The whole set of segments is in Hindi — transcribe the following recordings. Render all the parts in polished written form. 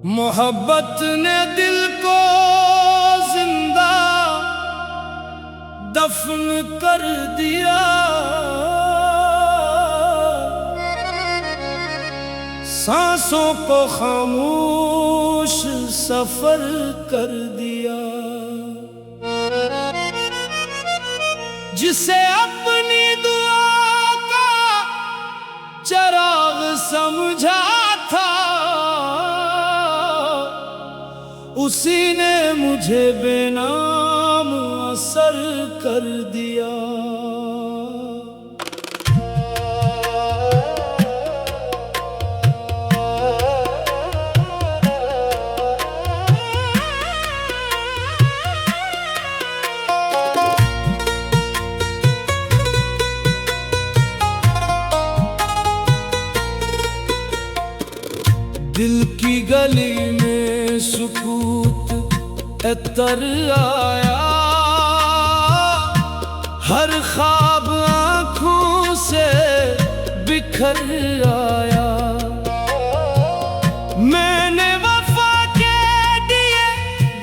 मोहब्बत ने दिल को जिंदा दफन कर दिया। सांसों को खामोश सफर कर दिया। जिसे अपनी दुआ का चराग समझा था, उसी ने मुझे बेनाम असर कर दिया। दिल की गली में सुकूत एतर आया, हर ख्वाब आँखों से बिखर आया। मैंने वफा के दिए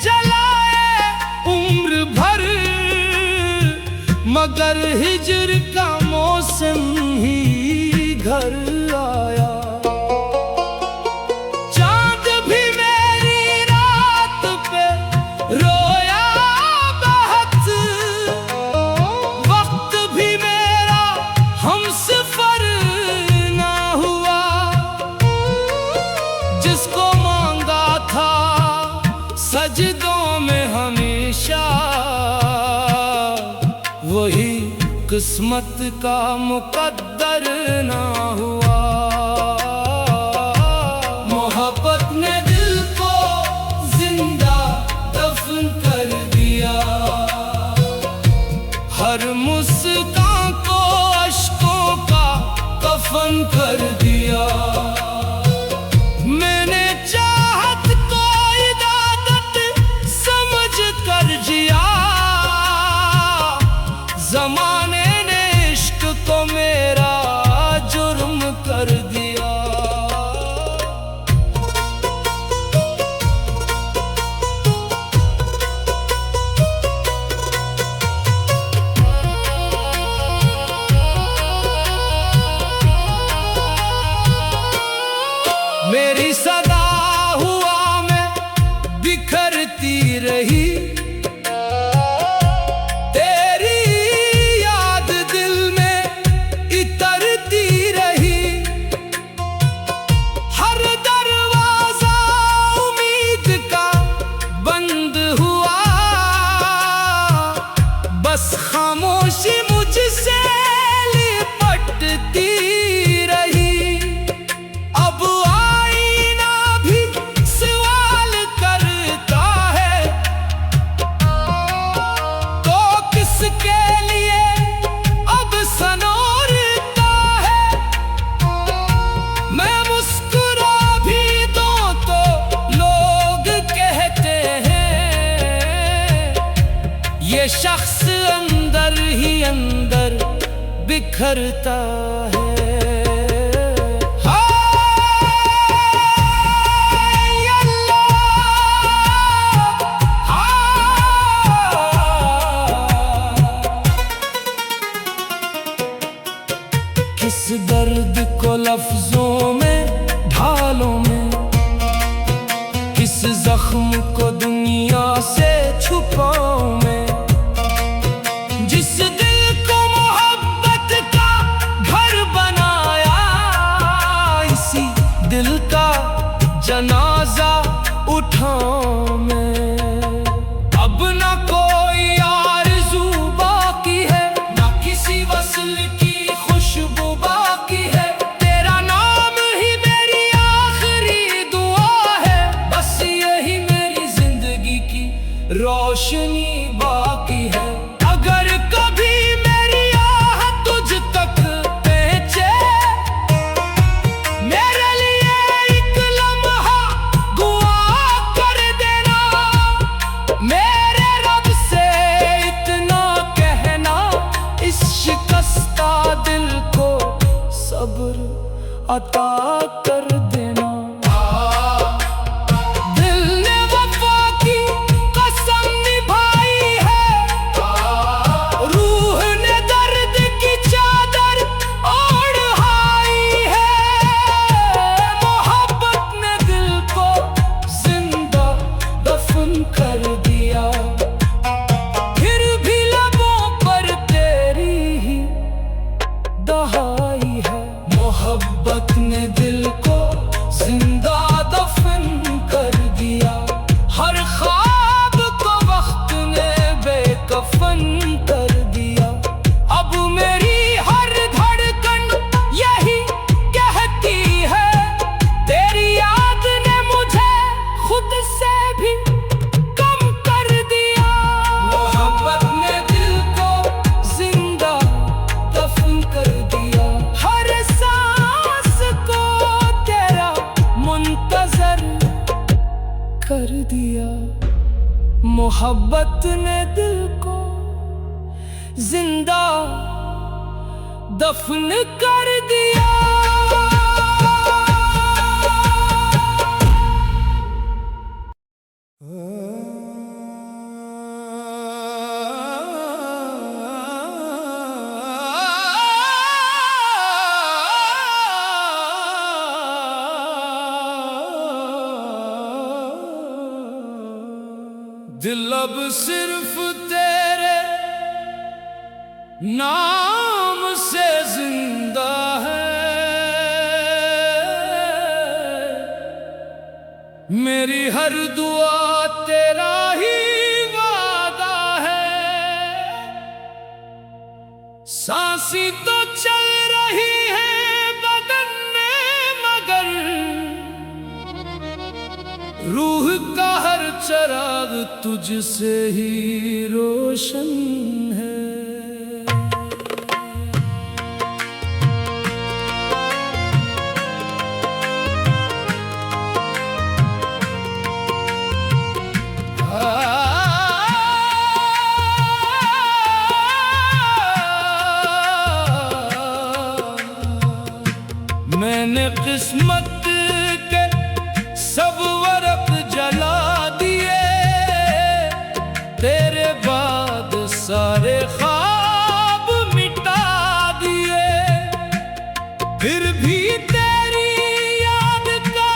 जलाए उम्र भर, मगर हिज्र का मौसम ही घर आया। जिसको मांगा था सजदों में हमेशा, वही किस्मत का मुकद्दर ना हुआ। मोहब्बत ने दिल को जिंदा दफन कर दिया। हर मुस्कान को अश्कों का कफन कर दिया। मैंने चाहत को इबादत समझ कर जिया, ज़माने ने इश्क को मेरा जुर्म कर दिया। मेरी सदा हुआ में बिखरती रही, तेरी याद दिल में इतरती रही। हर दरवाजा उम्मीद का बंद हुआ, बस खामोशी मुझसे लिपटती रही। अब ये शख्स अंदर ही अंदर बिखरता है। किस दर्द को लफ्जों में ढालों में, किस जख्म को दुनिया से छुपाऊं मैं। जिस दिल को मोहब्बत का घर बनाया, इसी दिल का जनाजा उठाऊं मैं। अब ना कोई आरज़ू बाकी है, ना किसी वस्ल की खुशबू बाकी है। तेरा नाम ही मेरी आखिरी दुआ है, बस यही मेरी जिंदगी की रोशनी बाकी है। अगर कभी मेरी आह तुझ तक पहुंचे, मेरे लिए एक लम्हा दुआ कर देना। अता कर देना। दिल ने वफा की कसम निभाई है, रूह ने दर्द की चादर ओढ़ाई है। मोहब्बत ने दिल को जिंदा दफन कर दिया, फिर भी लबों पर तेरी ही दहाई है। मोहब्बत ने दिल को जिंदा दफन कर दिया, हर ख्वाब को वक्त ने बेकफन कर दिया। अब मेरी हर धड़कन यही कहती है, तेरी याद ने मुझे खुद से भी कम कर दिया। मोहब्बत ने दिल को जिंदा दफन कर दिया, हर सांस को तेरा मुंतजर कर दिया। मोहब्बत ने दिल को जिंदा दफन कर दिया। दिल अब सिर्फ तेरे नाम से जिंदा है, मेरी हर दुआ तेरा ही वादा है। सांसी तो चल रही है बदन में, मगर रूह का हर चराग तुझसे ही रोशन है। मैंने किस्मत के सब वर्क जला दिए, तेरे बाद सारे ख्वाब मिटा दिए। फिर भी तेरी याद का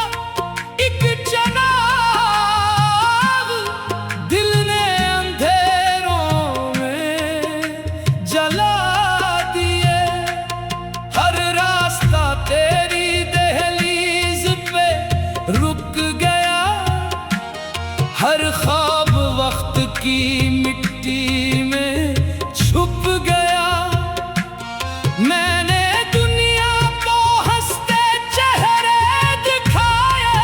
एक चराग दिल ने अंधेरों में जला दिए। हर रास्ता तेरी दहलीज पे रुक गया, हर ख्वाब वक्त की मिट्टी में छुप गया। मैंने दुनिया को हंसते चेहरे दिखाए,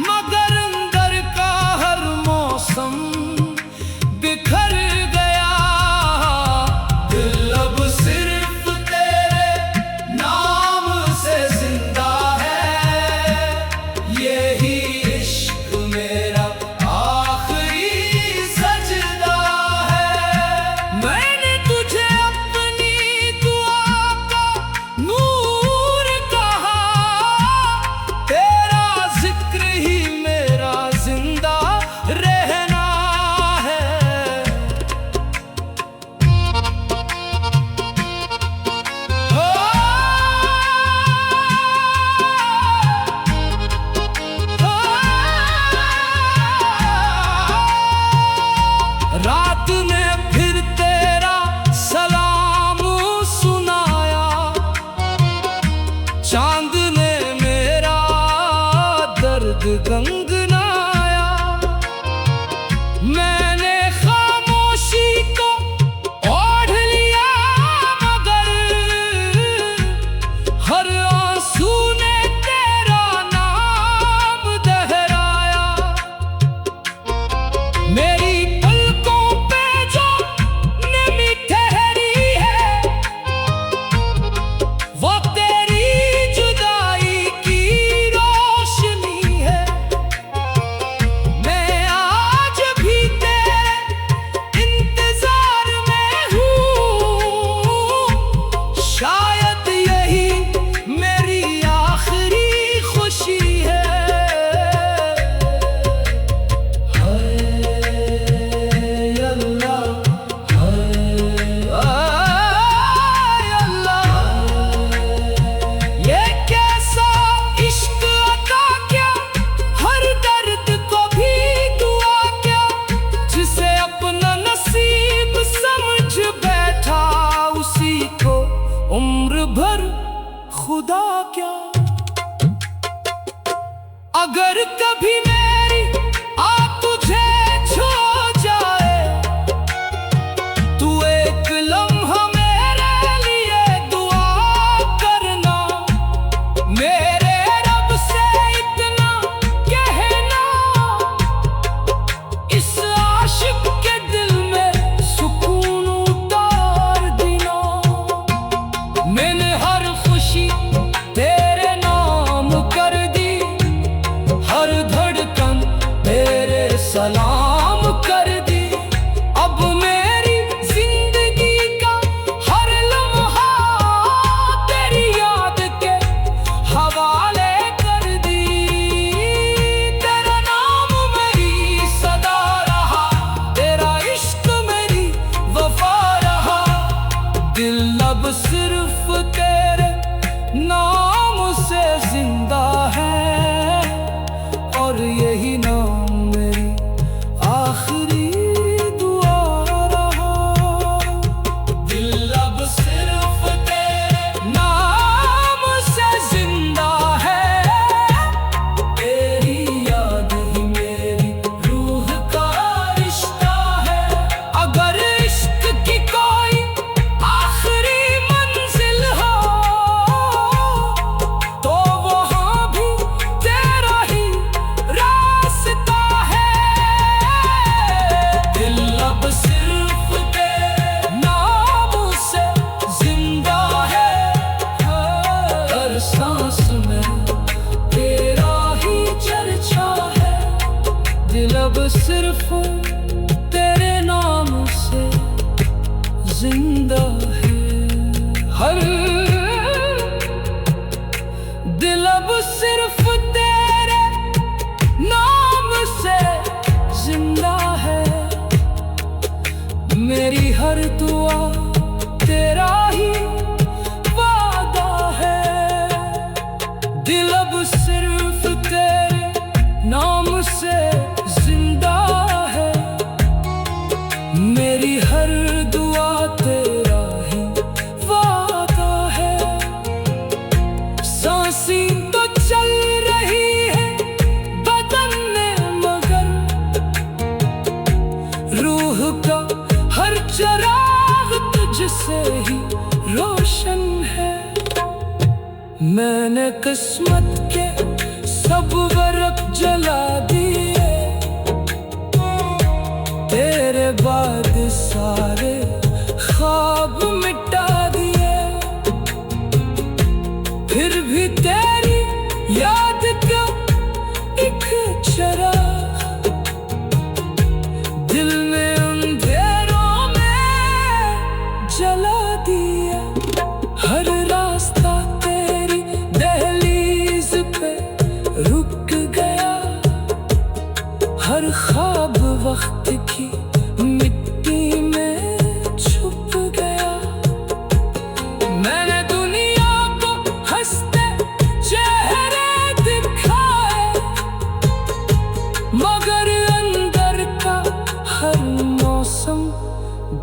मगर अंदर का हर मौसम बिखर गया। दिल अब सिर्फ तेरे नाम से जिंदा है, यही इश्क मेरा आखिरी सजदा है। मैंने तुझे अपनी दुआ का नूर कहा, तेरा जिक्र ही मेरा जिंदा रहना है। रात ने फिर तेरा सलाम सुनाया, चांद ने मेरा दर्द गंगनाया। मैंने खामोशी को ओढ़ लिया, मगर हर आंसू ने तेरा नाम दोहराया। मेरी पलकों पे जो नमी ठहरी है, वो तेरी जुदाई की रोशनी है। मैं आज भी तेरे इंतजार में हूँ, शायद यही सलाम कर दी। अब मेरी जिंदगी का हर लम्हा तेरी याद के हवाले कर दी। तेरा नाम मेरी सदा रहा, तेरा इश्क मेरी वफा रहा। दिल अब सिर्फ तेरे नाम से जिंदा है, और यही नाम मेरी आखिरी दुआ रहा। दिल अब सिर्फ तेरे नाम से जिंदा है, तेरी याद ही मेरी रूह का रिश्ता है। अगर इश्क की कोई आखिरी मंजिल हो, तो वहाँ भी तेरा ही रास्ता है। दिल अब सिर्फ तेरे नाम से जिंदा है, हर सांस में तेरा ही चर्चा है। दिल अब सिर्फ तेरे नाम से जिंदा है, हर दिल अब सिर्फ तेरे नाम से जिंदा है। मेरी हर दुआ तेरा ही वादा है। दिल अब सिर्फ तेरे नाम से जिंदा है, मेरी हर दुआ तेरा ही वादा है। सांसें तो चल रही है बदन में, मगर रूह का हर चिराग तुझसे ही रोशन है। मैंने किस्मत के सब वर्क जला दिए, तेरे बाद सारे ख्वाब मिटा दिए। फिर भी तेरी याद का एक चिराग दिल में अंधेरों में जला दिया। हर रास्ता तेरी दहलीज पे रुक गया, हर ख्वाब वक्त की मिट्टी में छुप गया। मैंने दुनिया को हंसते चेहरे दिखाए, मगर अंदर का हर मौसम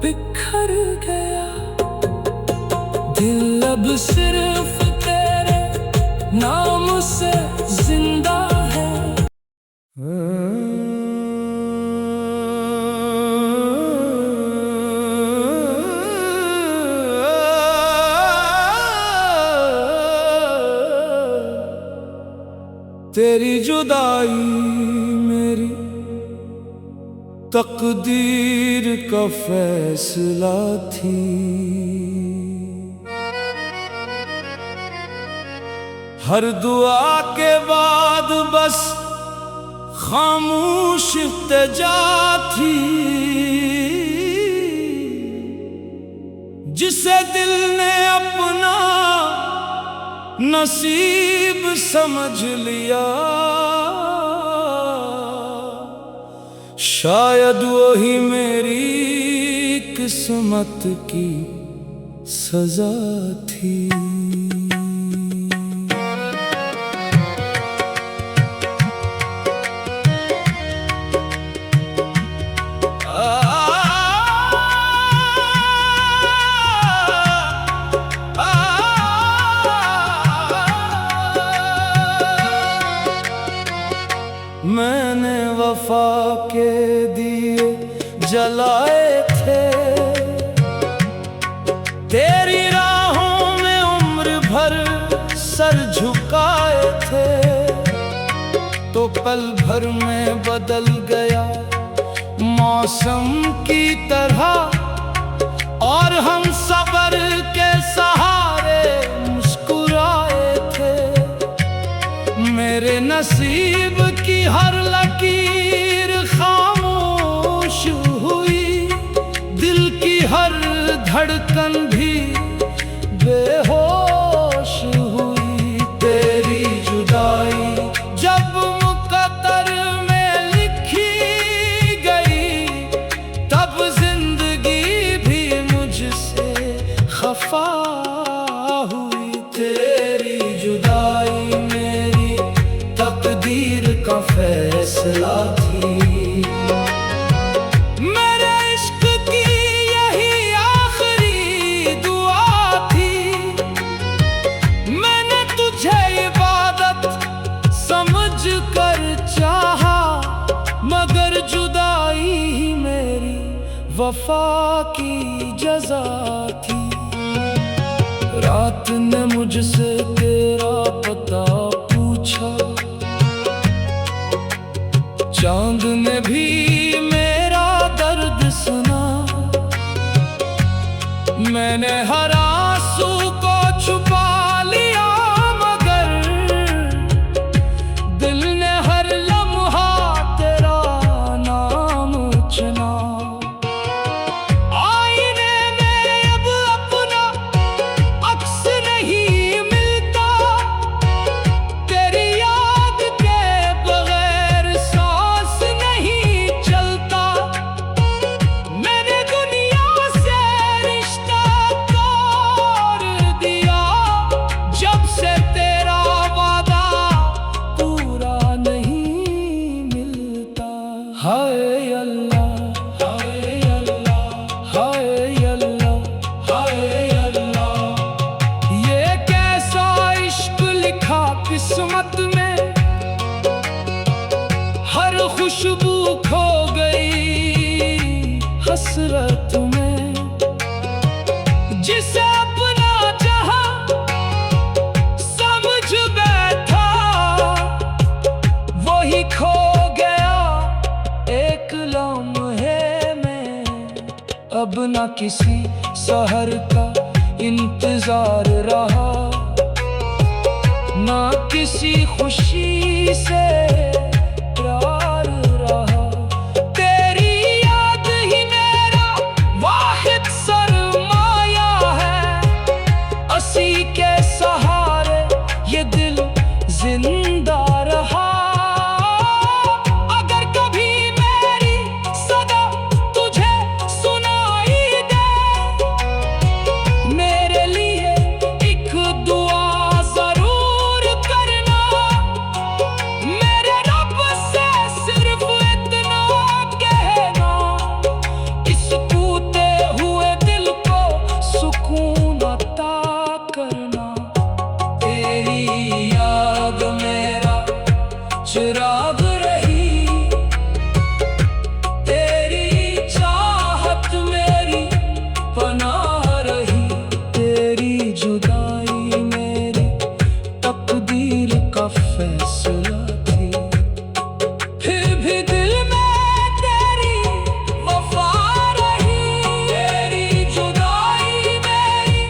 बिखर गया। दिल अब सिर्फ तेरे नाम से जिंदा है। तेरी जुदाई मेरी तकदीर का फैसला थी। हर दुआ के बाद बस खामोश इल्तिजा थी, जिसे दिल ने अपना नसीब समझ लिया। शायद वही मेरी किस्मत की सजा थी। मैंने वफा के दिए जलाए थे, तेरी राहों में उम्र भर सर झुकाए थे। तो पल भर में बदल गया मौसम की तरह, और हम सबर के सहारे मुस्कुराए थे। मेरे नसीब की हर लकीर धड़कन भी बेहोश हुई। तेरी जुदाई जब मुकद्दर में लिखी गई, तब जिंदगी भी मुझसे खफा हुई। तेरी जुदाई मेरी तकदीर का फैसला थी। मेरे इश्क की यही आखिरी दुआ थी। मैंने तुझे इबादत समझ कर चाहा, मगर जुदाई ही मेरी वफा की जज़ा थी। रात ने मुझसे तेरा पता पूछा, चांद ने भी मेरा दर्द सुना। मैंने हर आंसू को छुपा लिया, मगर दिल ने हर लम्हा तेरा नाम चुना। आईने में अब अपना अक्स नहीं मिलता, तेरी याद के बगैर सांस नहीं चलता। मैंने दुनिया से रिश्ता तोड़ दिया, जब से तेरा वादा पूरा नहीं मिलता। हाय अल्लाह, हाय अल्लाह, हाय अल्लाह, हाय अल्लाह। ये कैसा इश्क लिखा किस्मत में, हर खुशबू खो गई हसरत में। जिसे अपना चाहा समझ बैठा, वही खो गया एक लम्हे में। अब न किसी सहर का इंतजार रहा, ना किसी खुशी से प्यार रहा। तेरी याद ही मेरा वाहिद सरमाया है, उसी के सहारे ये दिल जिंदा रहा। अगर कभी मेरी सदा तुझे सुनाई दे, मेरे लिए एक दुआ जरूर करना। मेरे रब से सिर्फ इतना कहना, इस टूटे हुए दिल को सुकून अता करना। तेरी याद मेरा चिराग रही, तेरी चाहत मेरी पनाह रही। तेरी जुदाई मेरी तकदीर का फैसला थी। फिर भी दिल में तेरी वफा रही। तेरी जुदाई मेरी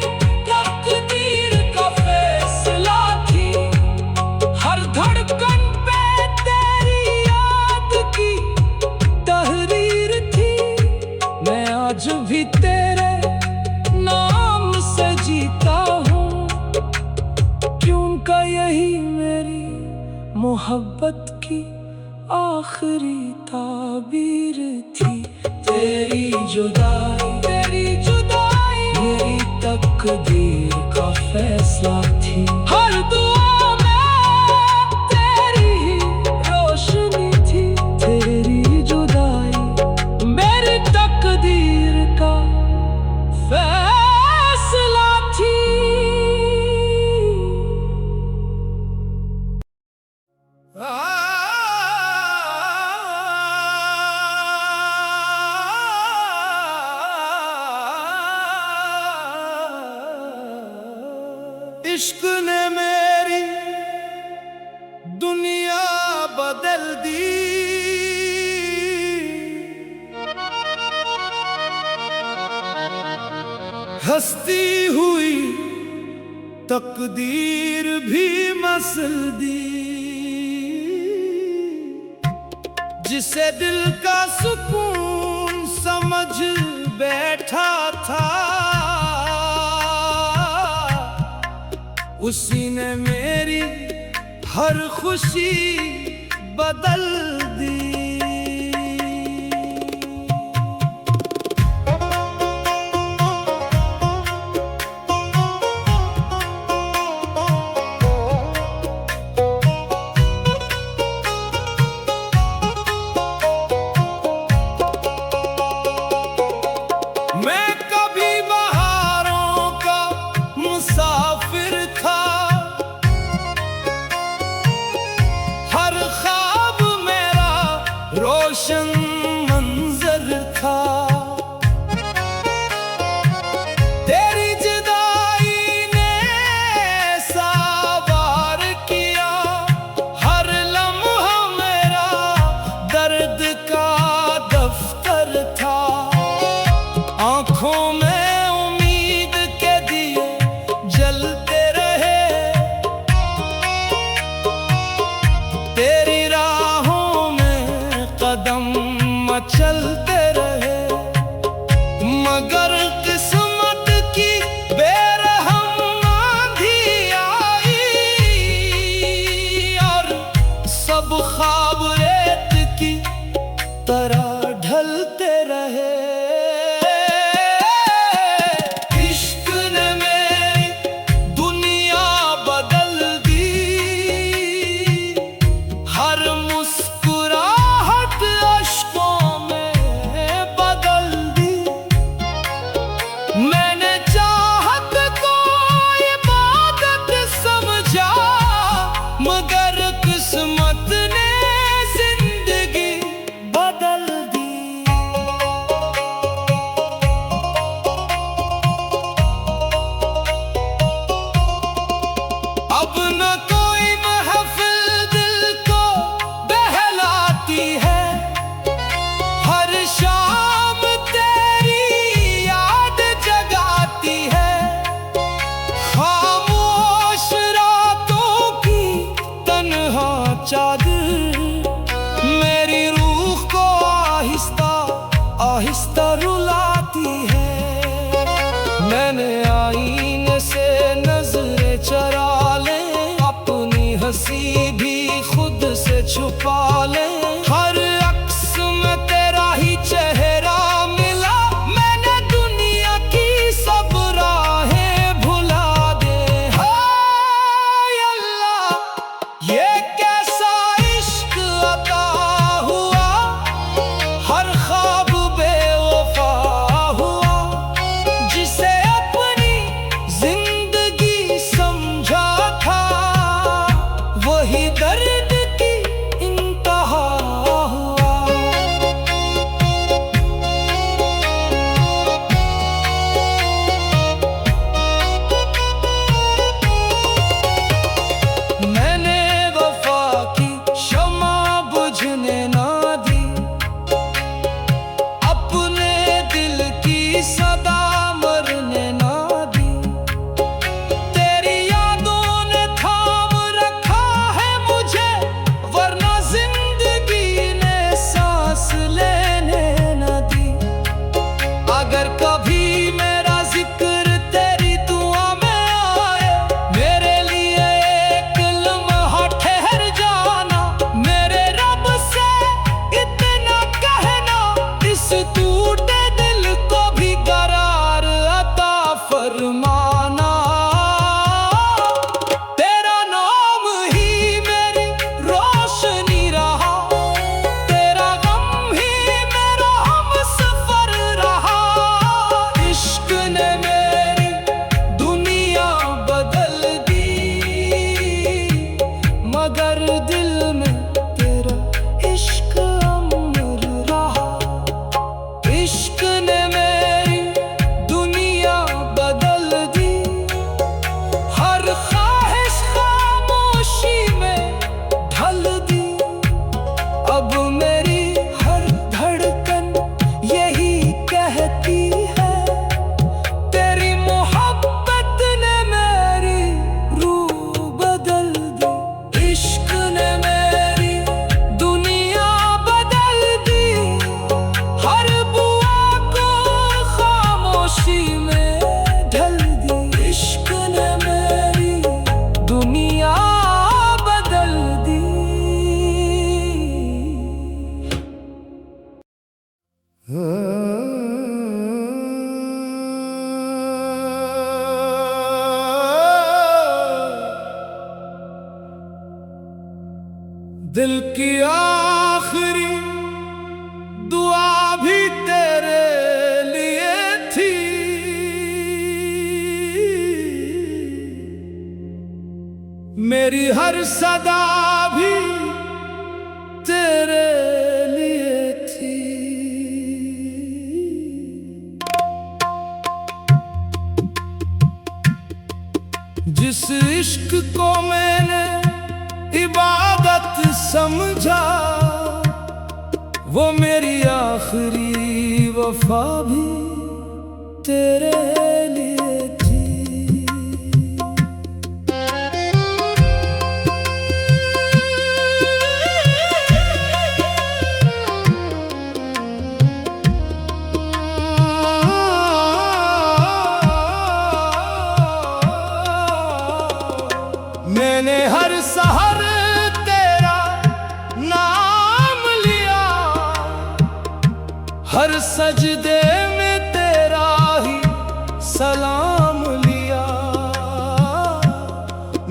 तकदीर का फैसला थी। हर धड़कन पे तेरी याद की तहरीर थी। मैं आज भी तेरे नाम से जीता हूँ, क्योंकि यही मेरी मोहब्बत की आखिरी ताबीर थी। तेरी जुदाई मेरी तकदीर का फैसला थी। हर दुआ में तेरी ही रोशनी थी। तेरी जुदाई मेरी तकदीर का फैसला थी। इश्क ने मेरी दुनिया बदल दी। हंसती हुई तकदीर भी मसल दी। जिसे दिल का सुकून समझ बैठा था, उसी ने मेरी हर खुशी बदल दी। मैं कभी बहारों का मुसाफिर था, हर ख्वाब मेरा रोशन मंजर था। तेरी जुदाई ने सावार किया, हर लम्हा मेरा दर्द का दफ्तर था। आँखों में उम्मीद के दिए जलते रहे, तेरी राहों में कदम मचलते रहे। मगर किस्मत की बेरहम आंधी आई और सब ख्वाब रेत की तरह ढलते रहे। मगर किस्मत ने जिंदगी बदल दी। अब न कोई महफिल दिल को बहलाती है, हर शाम तेरी याद जगाती है। खामोश रातों की तन्हा चादर मेरी रूह को आहिस्ता आहिस्ता रुलाती है। मैंने आईने से नजरें चरा ले, अपनी हंसी भी खुद से छुपा ले। हर अक्स में तेरा ही चेहरा मिला, मैंने दुनिया की सब राहें भुला दे। हाय अल्लाह ये कैसा इश्क अता हुआ, हर ख्वाब बेवफा हुआ। जिसे अपनी जिंदगी समझा था, वही दर्द की इंतहा मेरी हर सदा भी तेरे लिए थी। जिस इश्क को मैंने इबादत समझा, वो मेरी आखिरी वफा भी तेरे लिए थी। मैंने हर सहर तेरा नाम लिया, हर सजदे में तेरा ही सलाम लिया।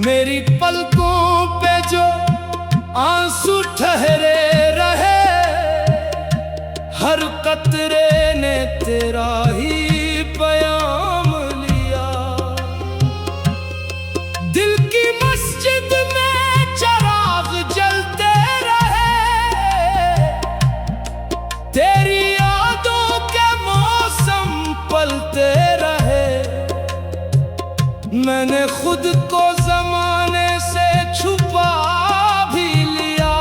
मेरी पलकों पे जो आंसू ठहरे रहे, हर कतरे ने तेरा ही पैगाम लिया। दिल की मस्जिद में चिराग जलते रहे, तेरी यादों के मौसम पलते रहे। मैंने खुद को जमाने से छुपा भी लिया,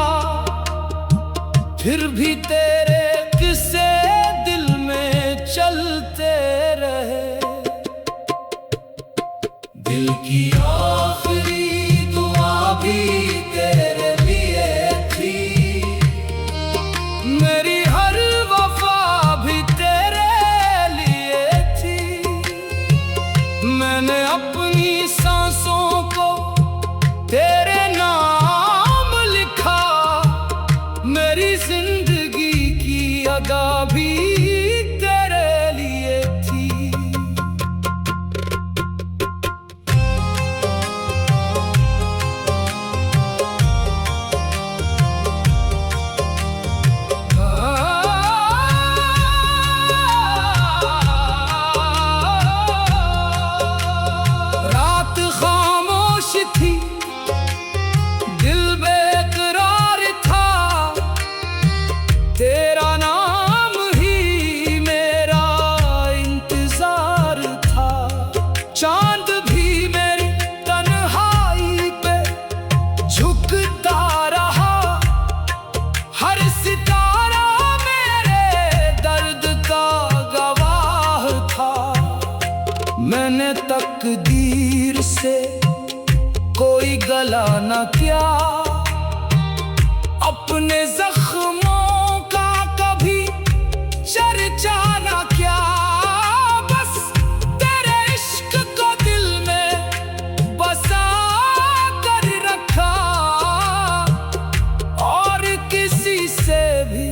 फिर भी तेरे किस्से दिल में चलते रहे। दिल की आखिरी दुआ भी तेरे लिए थी, मेरी हर वफा भी तेरे लिए थी। मैंने अपनी सांसों को तेरे नाम लिखा, मेरी जिंदगी की अदा भी तेरे लिए थी। रात खामोश थी, दिल बेकरार था, तेरा नाम ही मेरा इंतजार था। चांद भी मेरी तन्हाई पे झुकता रहा, हर सितारा मेरे दर्द का गवाह था। मैंने तकदीर से कोई गला न किया, अपने जख्मों का कभी चर्चा न किया। बस तेरे इश्क को दिल में बसा कर रखा, और किसी से भी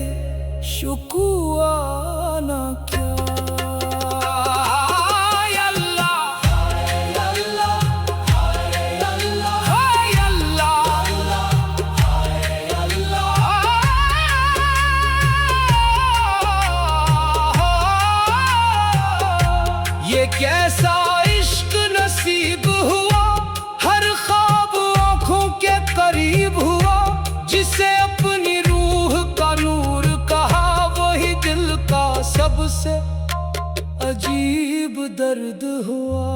शुक्वा न किया। ये कैसा इश्क नसीब हुआ, हर ख्वाब आँखों के करीब हुआ। जिसे अपनी रूह का नूर कहा, वही दिल का सबसे अजीब दर्द हुआ।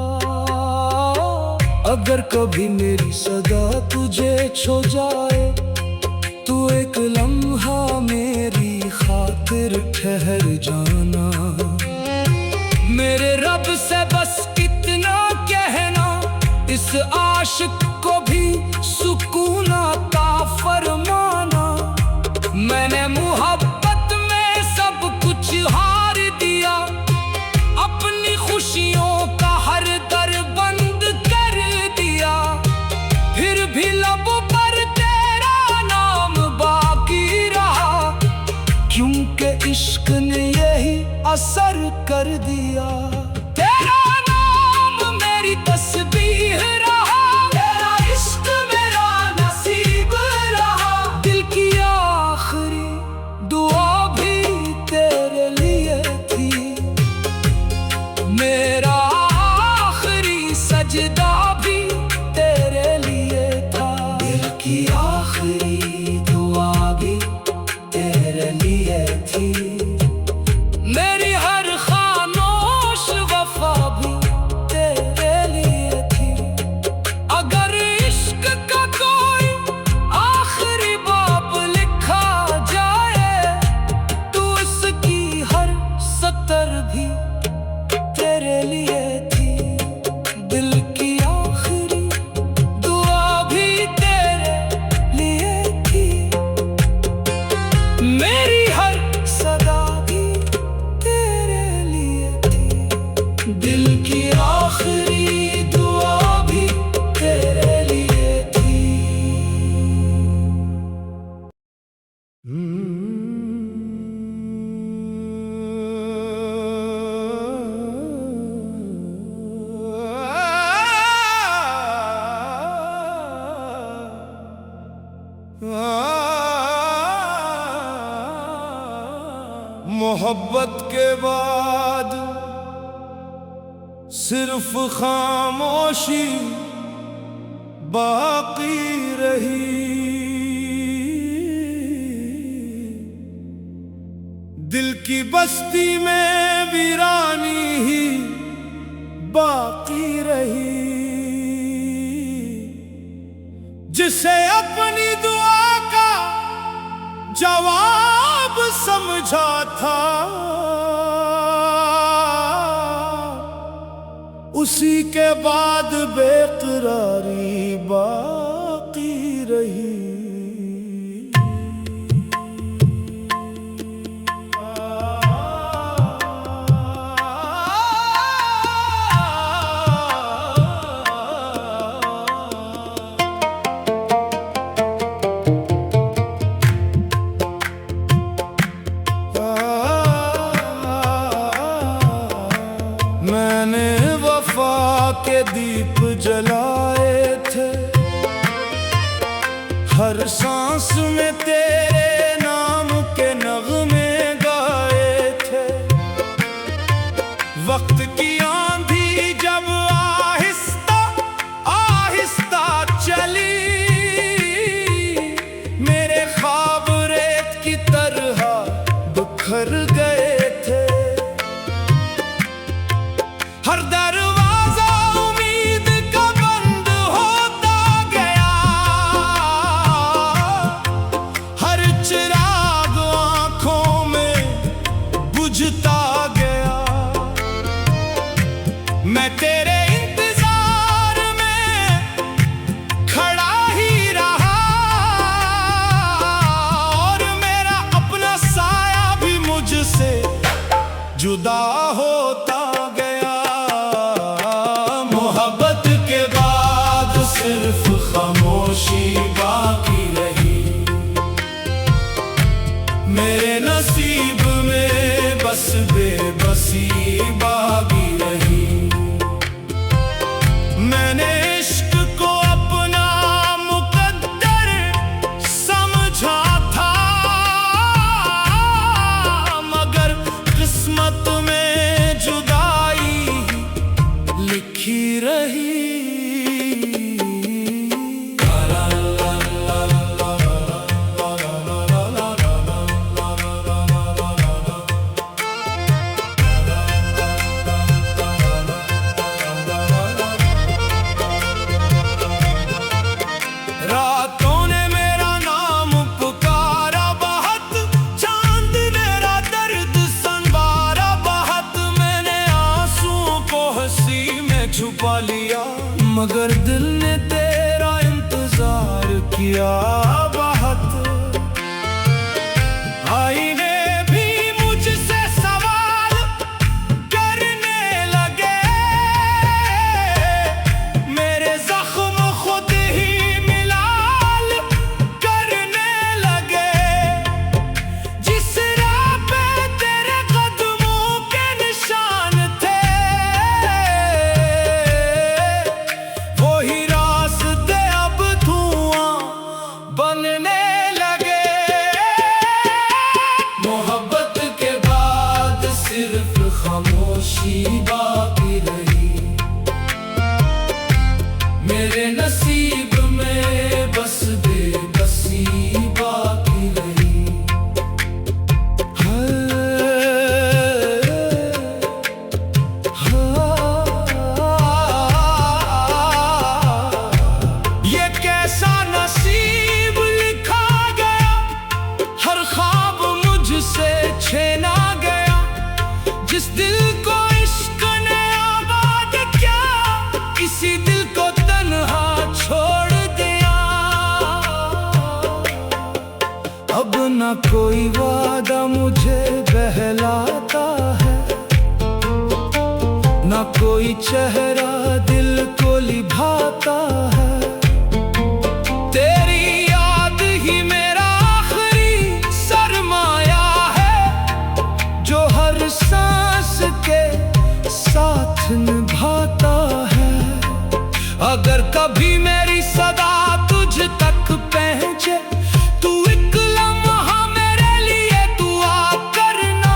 अगर कभी मेरी सदा तुझे छो जाए, तू एक लम्हा मेरी खातिर ठहर जाना। मेरे रब से बस इतना कहना, इस आशिक को भी सुकून अता फरमाना। मैंने मोहब्बत में सब कुछ हार दिया, अपनी खुशियों का हर दर बंद कर दिया। फिर भी लब पर तेरा नाम बाकी रहा, क्योंकि इश्क ने यही असर कर दिया। तेरा नाम मेरी तस्बीह रहा, तेरा इश्क मेरा नसीब रहा। दिल की आखिरी दुआ भी तेरे लिए थी, मेरा आखिरी सजदा भी तेरे लिए था। मोहब्बत के बाद सिर्फ खामोशी बाकी रही। दिल की बस्ती में वीरानी ही बाकी रही। जिसे अपनी दुआ का जवाब समझा था, उसी के बाद बेकरारी बाकी रही। मैंने वफा के दीप जलाए थे, हर सांस में तेरे नाम के नगमे गाए थे। वक्त की आंधी जब आहिस्ता आहिस्ता चली, मेरे ख्वाब रेत की तरह बिखर गए थे। हर दरवाजा उम्मीद का बंद होता गया, हर चिराग आंखों में बुझता गया। मैं तेरे इंतजार में खड़ा ही रहा, और मेरा अपना साया भी मुझसे जुदा होता गया। मोहब्बत के बाद सिर्फ खामोशी बाकी रही। मेरे नसीब में बस बेबसी बाकी रही। मैंने इश्क को अपना मुकद्दर समझा था, मगर किस्मत में जुदाई लिखी रही। रातों ने मेरा नाम पुकारा बहुत, चांद मेरा दर्द संवारा बहुत। मैंने आंसुओं को हंसी में छुपा लिया, मगर दिल ने तेरा इंतजार किया बहुत। आईने भी मुझसे सवाल करने लगे, मेरे जख्म खुद ही मिलाल करने लगे। जिस राह पे तेरे कदमों के निशान थे, वही रास्ते अब धुआं बनने लगे। मोहब्बत के बाद सिर्फ खामोशी बाकी रही। मेरे नसीब में बस बेबसी बाकी रही। ये कैसा नसीब लिखा गया, हर ख्वाब मुझसे छीना गया। जिस दिल को इश्क ने आबाद किया, इसी दिल को तन्हा छोड़ दिया। अब न कोई वादा मुझे बहलाता है, न कोई चेहरा दिल को लिभाता है। तेरी याद ही मेरा आखिरी सरमाया है, जो हर सांस के साथ निभाता है। अगर कभी मेरी सदा तुझ तक पहुंचे, तू एक लम्हा मेरे लिए दुआ करना।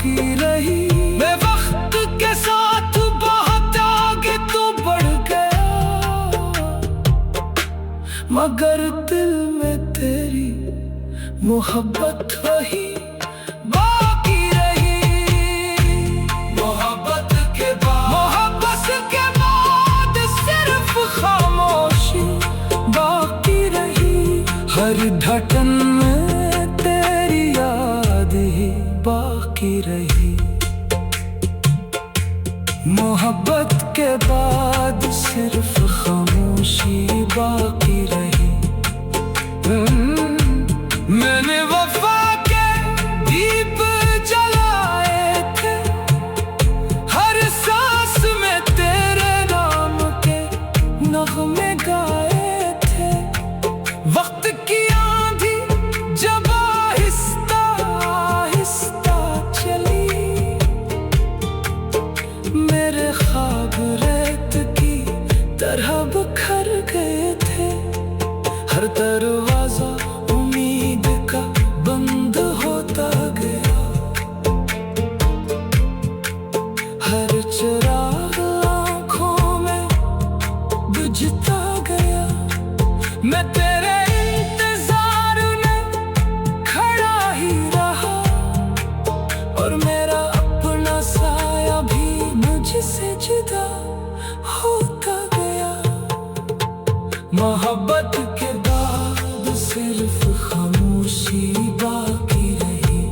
बाकी रही। मैं वक्त के साथ बहुत आगे तो बढ़ गया, मगर दिल में तेरी मोहब्बत वही बाकी रही। मोहब्बत के बाद सिर्फ खामोशी बाकी रही। हर धड़कन में तेरी याद ही बाकी रही। मोहब्बत के बाद सिर्फ खामोशी बाकी रही। मैंने वफा के दीप जलाए थे, हर सांस में तेरे नाम के नगमे गाए थे। वक्त की आंधी जब आहिस्ता आहिस्ता चली, मेरे ख्वाब रेत की तरह बिखर गए थे। हर दरवाजा उम्मीद का बंद होता गया, हर चिराग आँखों में बुझता गया। मैं तेरे इंतजार में खड़ा ही रहा, और मेरा अपना साया भी मुझसे जुदा होता गया। मोहब्बत के बाद सिर्फ खामोशी बाकी रही।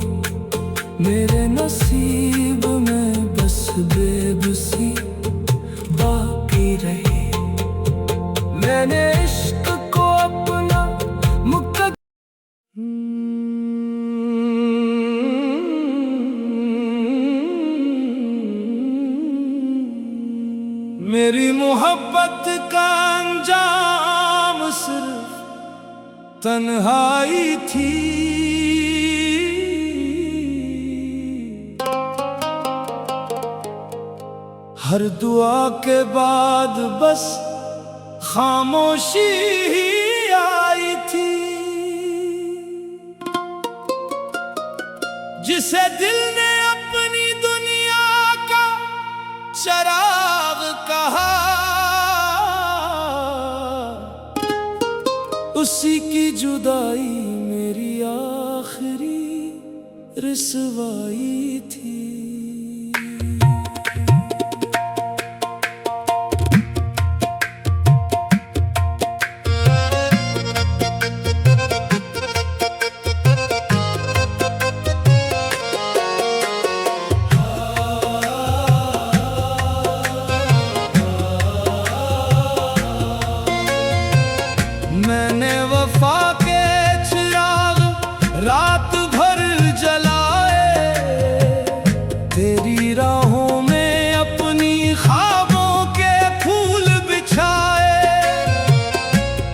मेरे नसीब में बस बेबसी बाकी रही। मैंने इश्क को अपना मुक्तद मेरी मोहब्बत का अंजाम सिर्फ तन्हाई थी। हर दुआ के बाद बस खामोशी ही आई थी। जिसे दिल ने अपनी दुनिया का चराग कहा, उसी की जुदाई मेरी आखिरी रिसवाई थी। मैंने वफा के चिराग रात भर जलाए, तेरी राहों में अपनी ख्वाबों के फूल बिछाए।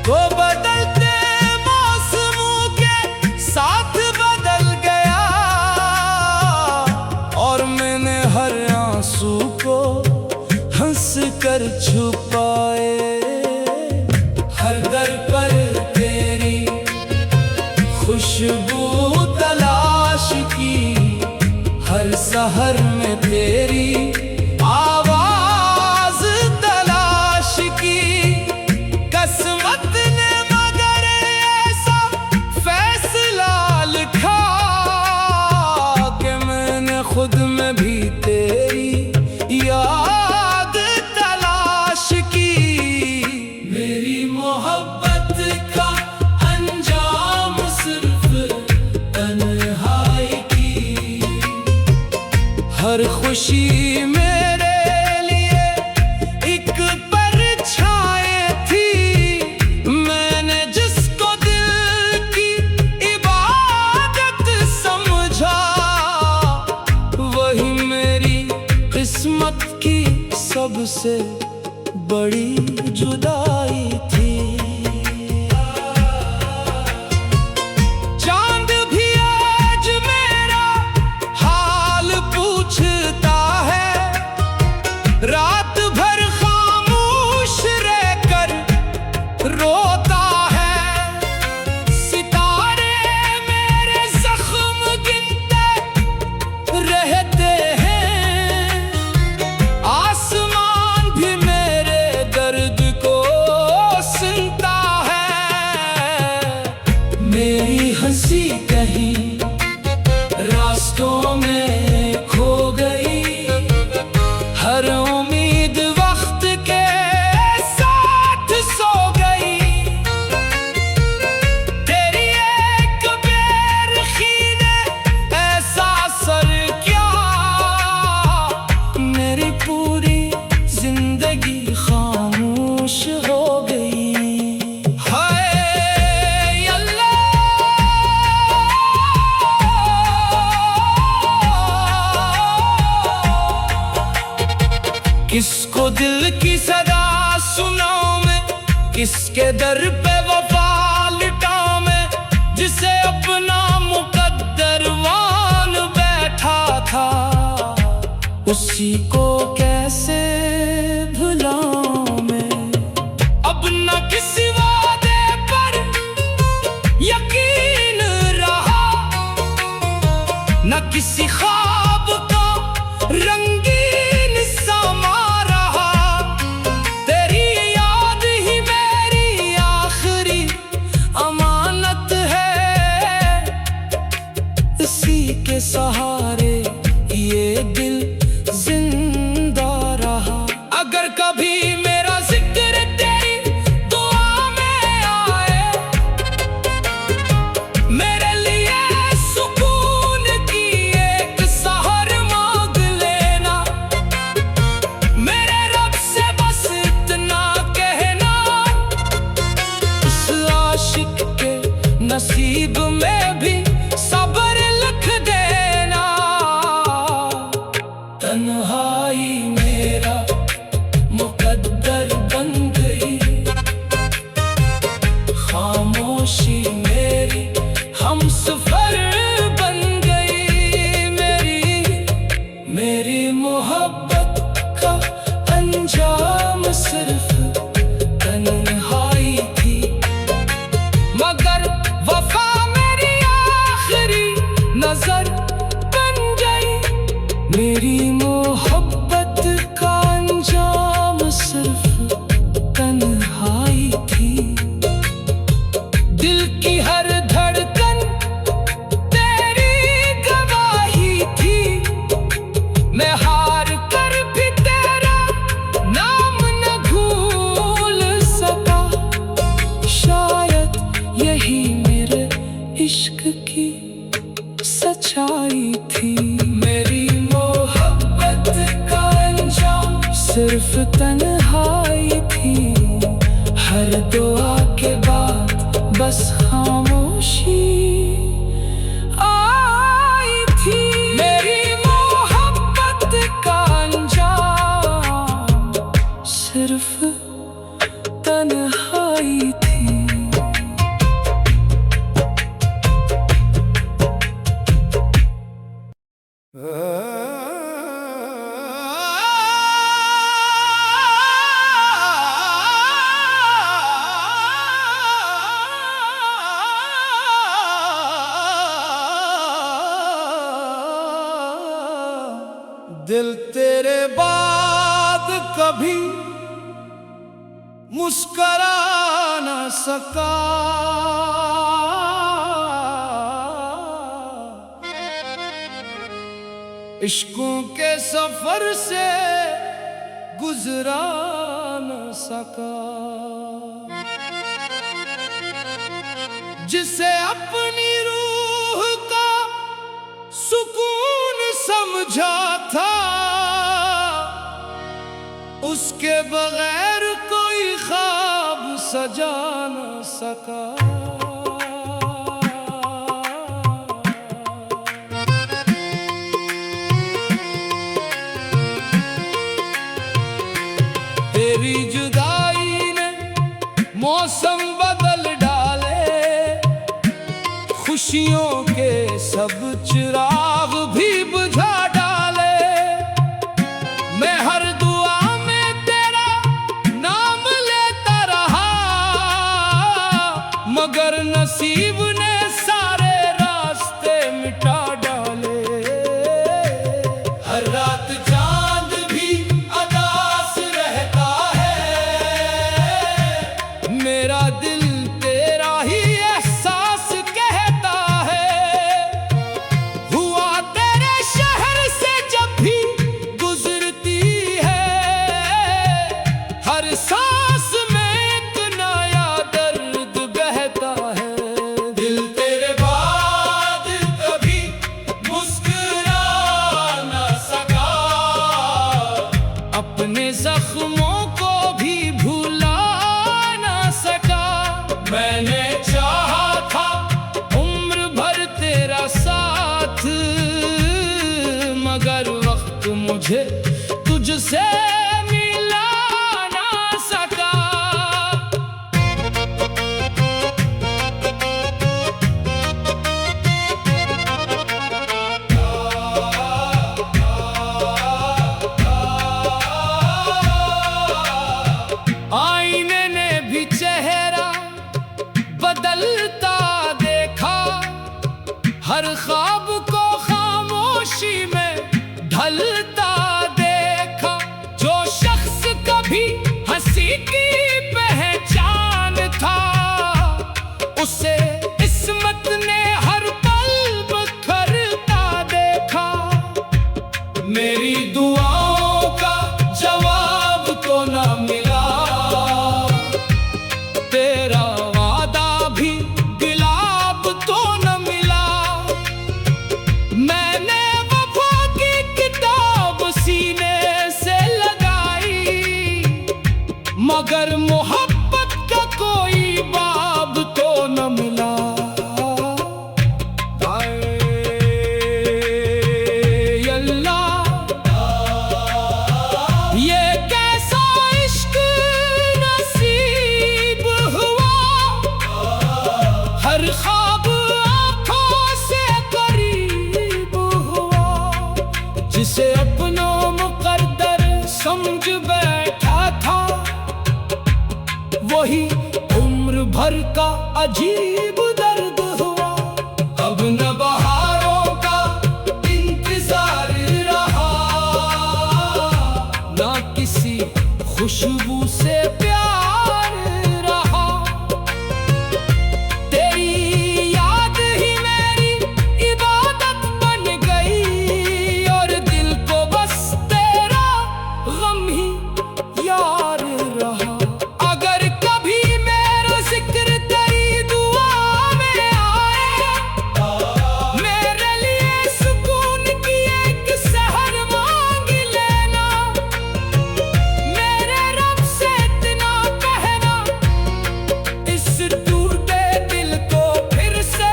तो बदलते मौसमों के साथ बदल गया, और मैंने हर आंसू को हंस कर छुपाए। हर दर पर तेरी खुशबू तलाश की, हर सहर में तेरी आवाज तलाश की। किस्मत ने मगर ऐसा फैसला लिखा कि मैंने खुद में भी तेरी याद तलाश की। मेरी मोहब्बत का अंजाम सिर्फ तन्हाई की। हर खुशी मेरे लिए एक परछाई थी। मैंने जिसको दिल की इबादत समझा, वही मेरी किस्मत की सबसे बड़ी जुदाई थी। चांद भी आज मेरा हाल पूछता है, रात भर खामोश रहकर रोता है। सितारे मेरे जख्म गिनते रहते हैं। आसमान भी मेरे दर्द को सुनता है। मेरी हंसी कहीं रास्तों में खो गई, हर उम्मीद वक्त के साथ सो गई। तेरी एक बेरुखी ने ऐसा असर किया, मेरी पूरी जिंदगी खामोश हो गई। हाय अल्लाह, किसको दिल की सदा सुनाऊं मैं, किसके दर पे वफा लिटाऊं मैं, जिसे अपना मुकद्दर मान बैठा था, उसी को कैसे भुलाऊं मैं। अब न किसी वादे पर यकीन रहा, न किसी ख्वाब का रंगीन समा रहा। तेरी याद ही मेरी आखिरी अमानत है, इसी के सहारे ये दिल जिंदा रहा। अगर कभी मेरा जिक्र तेरी दुआ में आए, मेरे लिए सुकून की एक सहर मांग लेना। मेरे रब से बस इतना कहना, इस आशिक के नसीब में भी सब्र लिख देना। तन्हाई मेरा मुकद्दर बन गई, खामोशी मेरी हमसफर बन गई। मेरी मोहब्बत का अंजाम सिर्फ तन्हाई थी, मगर वफा मेरी आखिरी नजर बन गई। मेरी मोहब्बत का अंजाम सिर्फ तन्हाई थी। दिल की हर धड़कन तेरी गवाही थी, मैं हार कर भी तेरा नाम न भूल सका। शायद यही मेरे इश्क की सच्चाई थी। मेरी मोहब्बत का अंजाम सिर्फ तन्हाई थी, हर दुआ के बाद बस खामोशी आई थी। मेरी मोहब्बत का अंजाम सिर्फ तन्हाई थी। दिल तेरे बाद कभी मुस्करा न सका, इश्कों के सफर से गुजरा न सका। जिसे अपनी रूह का सुकून समझा था, उसके बगैर कोई ख्वाब सजा न सका। तेरी जुदाई ने मौसम बदल डाले, खुशियों के सब चिराग भी बुझा डाले। मैं हर दुआ में तेरा नाम लेता रहा, मगर हर रात चांद भी अदास रहता है। मेरा दिल तेरा ही एहसास कहता है। हुआ तेरे शहर से जब भी गुजरती है, हर सांस में एक नया दर्द बहता है। दिल तेरे बाद कभी मुस्कुरा न सका, अपने जख्मों को भी भुला न सका। मैंने चाहा था उम्र भर तेरा साथ, मगर वक्त मुझे तुझसे मिला ना सका। आईने ने भी चेहरा बदलता देखा, हर ख्वाब को खामोशी में ढलता देखा। जो शख्स कभी हंसी की पहचान था, उसे किस्मत ने हर पल बखरता देखा। मेरी दुआओं का जवाब तो न मिला, तेरा वादा भी गुलाब तो न मिला। मैंने वफा की किताब सीने से लगाई, मगर मोहब्बत का कोई बाब तो न मिला। हाय अल्लाह, ये कैसा इश्क नसीब हुआ। हर ख्वाब आँखों से करीब हुआ, जिसे अपनों मुकद्दर समझ बैठा था, वही उम्र भर का अजीब दर्द हुआ। अब न बहारों का इंतजार रहा, ना किसी खुशबू से प्यार रहा। तेरी याद ही मेरी इबादत बन गई, और दिल को बस तेरा गम ही यार रहा। अगर कभी मेरा जिक्र तेरी दुआ में आए, मेरे लिए सुकून की एक सहर मांग लेना। मेरे रब से इतना कहना, इस टूटे दिल को फिर से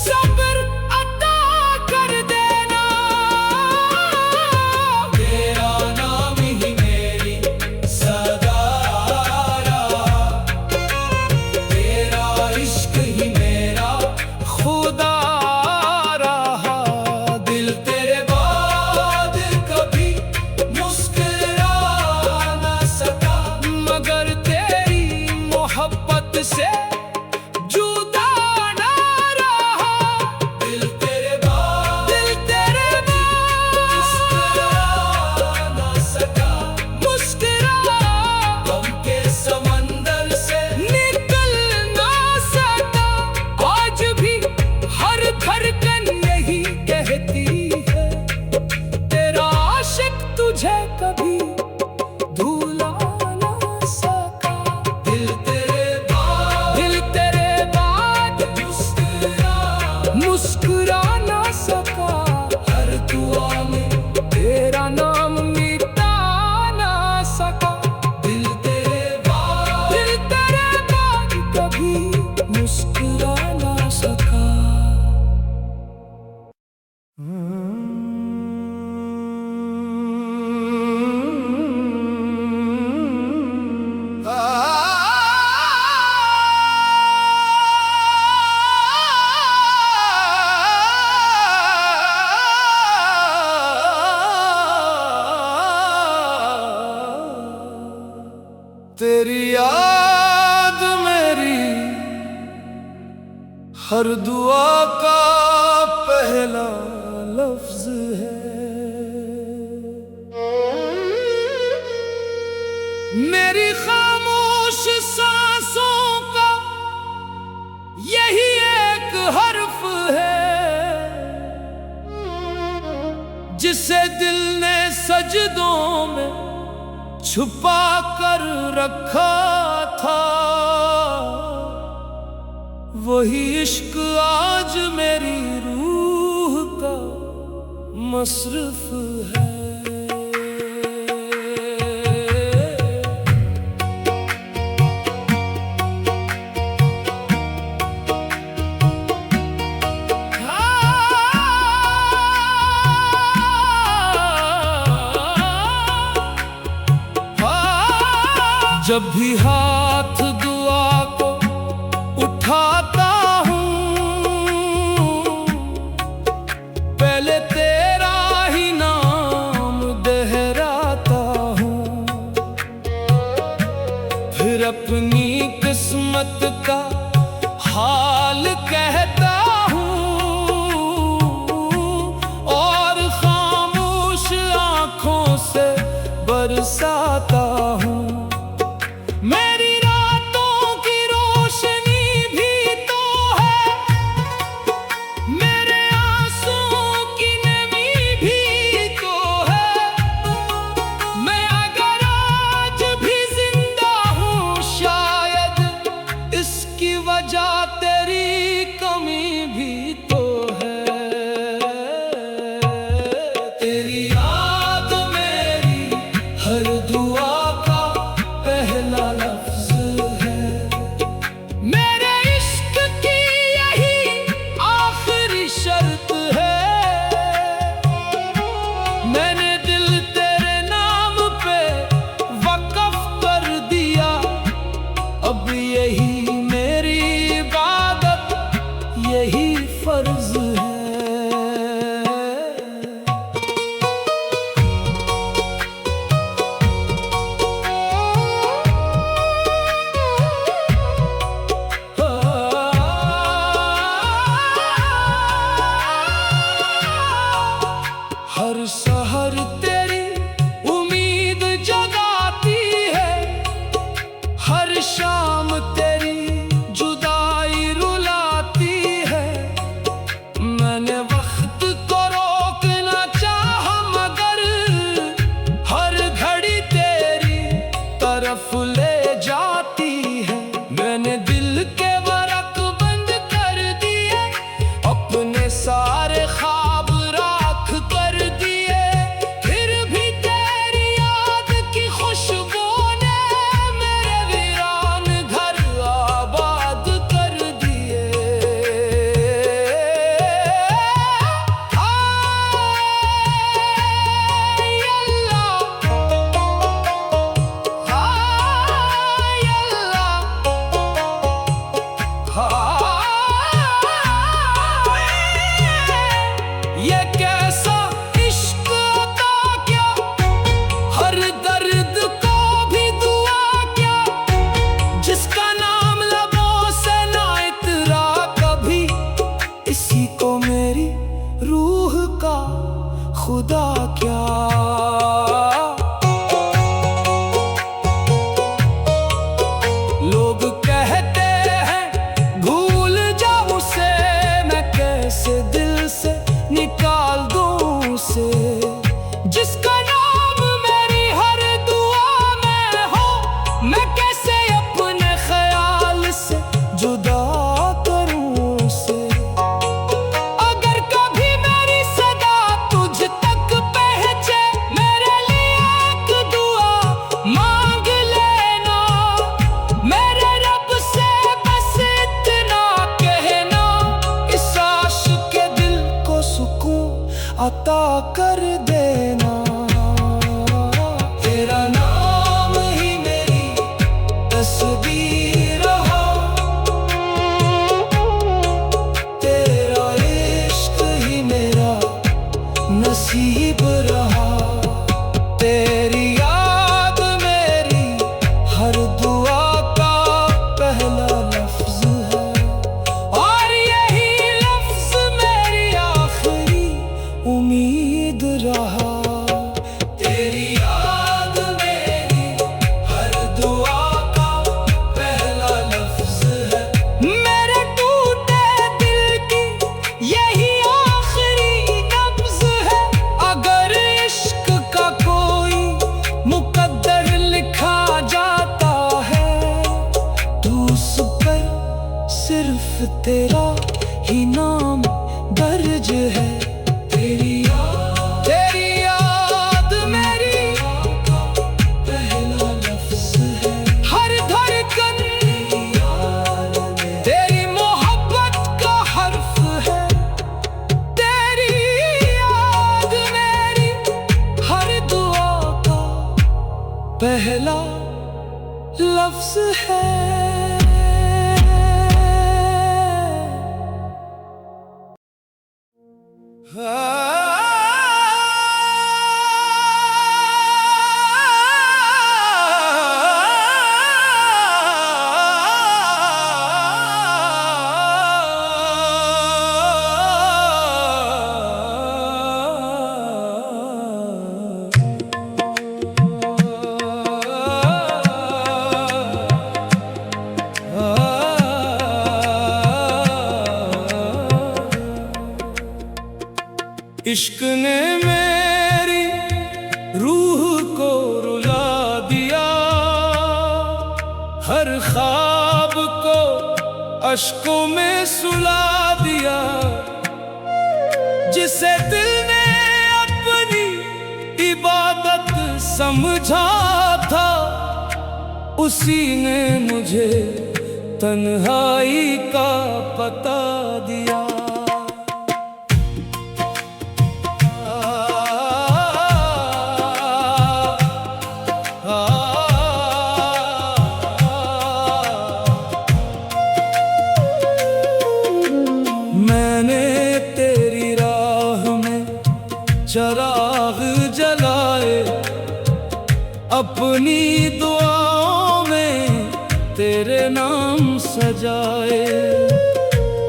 सब्र अता कर देना। तेरा नाम ही मेरी सदा रहा, तेरा इश्क ही मेरा खुदा रहा। दिल तेरे बाद कभी मुस्कुरा न सका, मगर तेरी मोहब्बत से जुदा न रहा। दिल तेरे बाद मुस्कुरा न सका, मुस्कुरा गम के समंदर से निकल ना सका। आज भी हर धड़कन यही कहती है, तेरा आशिक तुझे कभी भूला ना सका। दिल तेरे बाद मुस्कुरा ना सका, हर दुआ में तेरा नाम मिटा ना सका। दिल तेरे बाद कभी मुस्कुरा ना सका। तेरी याद मेरी हर दुआ का पहला लफ्ज है। जिसे दिल ने सजदों में छुपा कर रखा था, वही इश्क आज मेरी रूह का मसरफ है। जब भी हाथ दुआ को उठाता हूँ, पहले तेरा ही नाम दोहराता हूँ, फिर अपनी किस्मत का हाल कहता हूँ, और खामोश आँखों से बरसाता हूँ। मेरी रातों की रोशनी भी तो है, मेरे आंसुओं की नमी भी तो है। मैं अगर आज भी जिंदा हूँ, शायद इसकी वजह तेरी कमी भी तो है। तेरी याद मेरी हर दुआ का पहला लफ्ज है, मेरे इश्क की यही आखिरी शर्त है। मैंने दिल तेरे नाम पे वक़्फ़ कर दिया, अब यही मेरी इबादत, यही फर्ज है। हर शहर तेरी उम्मीद जगाती है, हर शाम तेरी जुदाई रुलाती है। मैंने वक्त को रोकना चाहा, मगर हर घड़ी तेरी तरफ ले जाती है। मैंने दिल के वरक बंद कर दिए, अपने सारे ख्वाब राख कर दिए, फिर भी तेरी याद की खुशबू ने मेरे वीरान घर आबाद कर दिए। हाय अल्लाह, हाय अल्लाह, ये कैसा इश्क अता क्या, हर दर्द को भी दुआ क्या, जिसका नाम लबों से ना इतरा कभी, इसी को मेरी रूह का खुदा क्या। लोग कहते हैं भूल जाऊं उसे, मैं कैसे दिल से निकाल दूं उसे, जिसका नाम मेरी हर दुआ में हो। मैं कैसे अपने ख्याल से जुदा करूं उसे। अगर कभी मेरी सदा तुझ तक पहुंचे, मेरे लिए एक दुआ मांग लेना। मेरे रब से बस इतना कहना, इस आशिक के दिल को सुकून अता कर देना। तेरा नाम ही मेरी तस्बीह रहा, तेरा इश्क ही मेरा नसीब रहा। तेरी याद मेरी हर दुआ का पहला लफ्ज है, और यही लफ्ज मेरी आखिरी उम्मीद रहा। तेरी याद मेरी हर दुआ का पहला लफ्ज है, मेरे टूटे दिल की यही आखिरी नब्ज़ है। अगर पहला लफ्ज है। इश्क ने मेरी रूह को रुला दिया, हर ख्वाब को अश्कों में सुला दिया। जिसे दिल ने अपनी इबादत समझा था, उसी ने मुझे तन्हाई का पता दिया। चराग जलाए, अपनी दुआओं में तेरे नाम सजाए।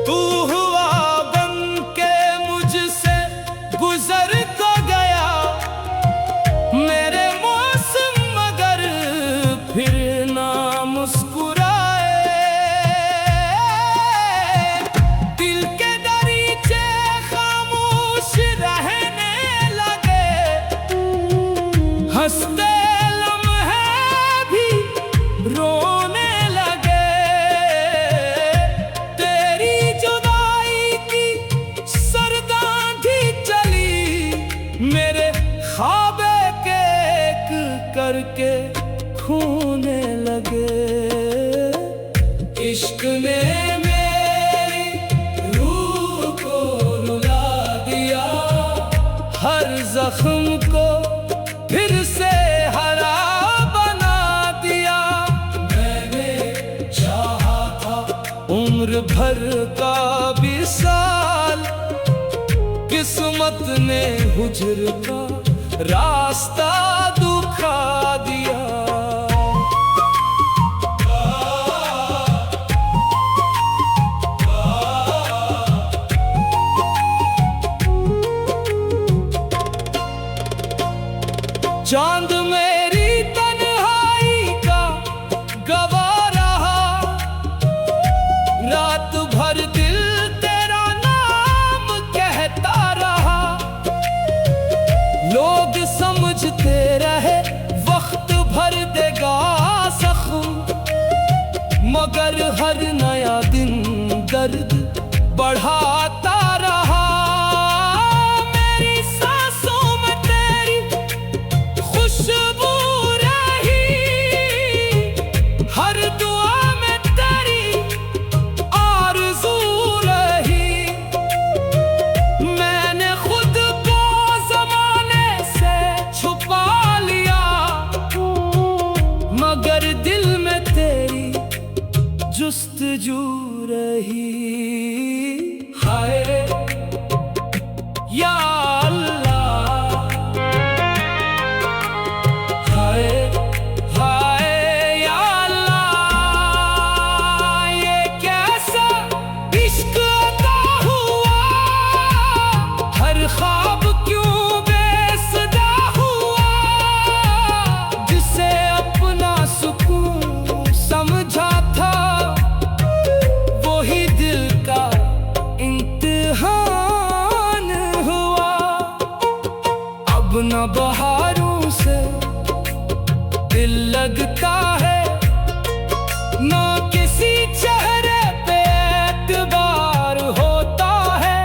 तू हुआ बन के मुझसे गुजर तो गया, मेरे मौसम मगर फिर ना मुस्कुराए। दिल के दरीचे खामोश रहने, हंसते लम्हे भी रोने लगे। तेरी जुदाई की सरदांधी चली, मेरे ख्वाब एक करके खोने लगे। इश्क ने मेरी रूह को रुला दिया, हर जख्म को फिर से हरा बना दिया। मैंने चाहा था उम्र भर का विसाल, किस्मत ने हुज्र का रास्ता दुखा दिया। चांद मेरी तन्हाई का गवाह रहा, रात भर दिल तेरा नाम कहता रहा। लोग समझते रहे वक्त भर देगा जख्म, मगर हर नया दिन दर्द बढ़ाता रहा। जुस्तजू रही, हाय या अल्लाह, हाय हाय या अल्लाह। ये कैसा इश्क अता हुआ, हर ख्वाब क्यों बेसदा हुआ। जिसे अपना सुकून समझा था, न बहारों से दिल लगता है, न किसी चेहरे पे एतबार होता है।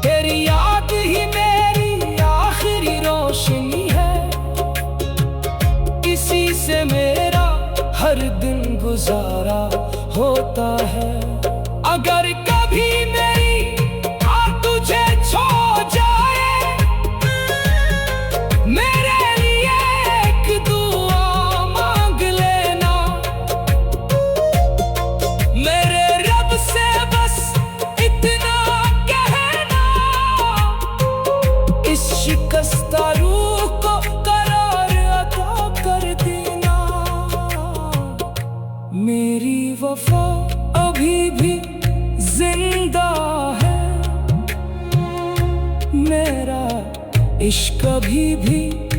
तेरी याद ही मेरी आखिरी रोशनी है, इसी से मेरा हर दिन गुजारा होता है। अगर कभी मेरी आँख तुझे छोड़ जाए, मेरे लिए इश्क कभी भी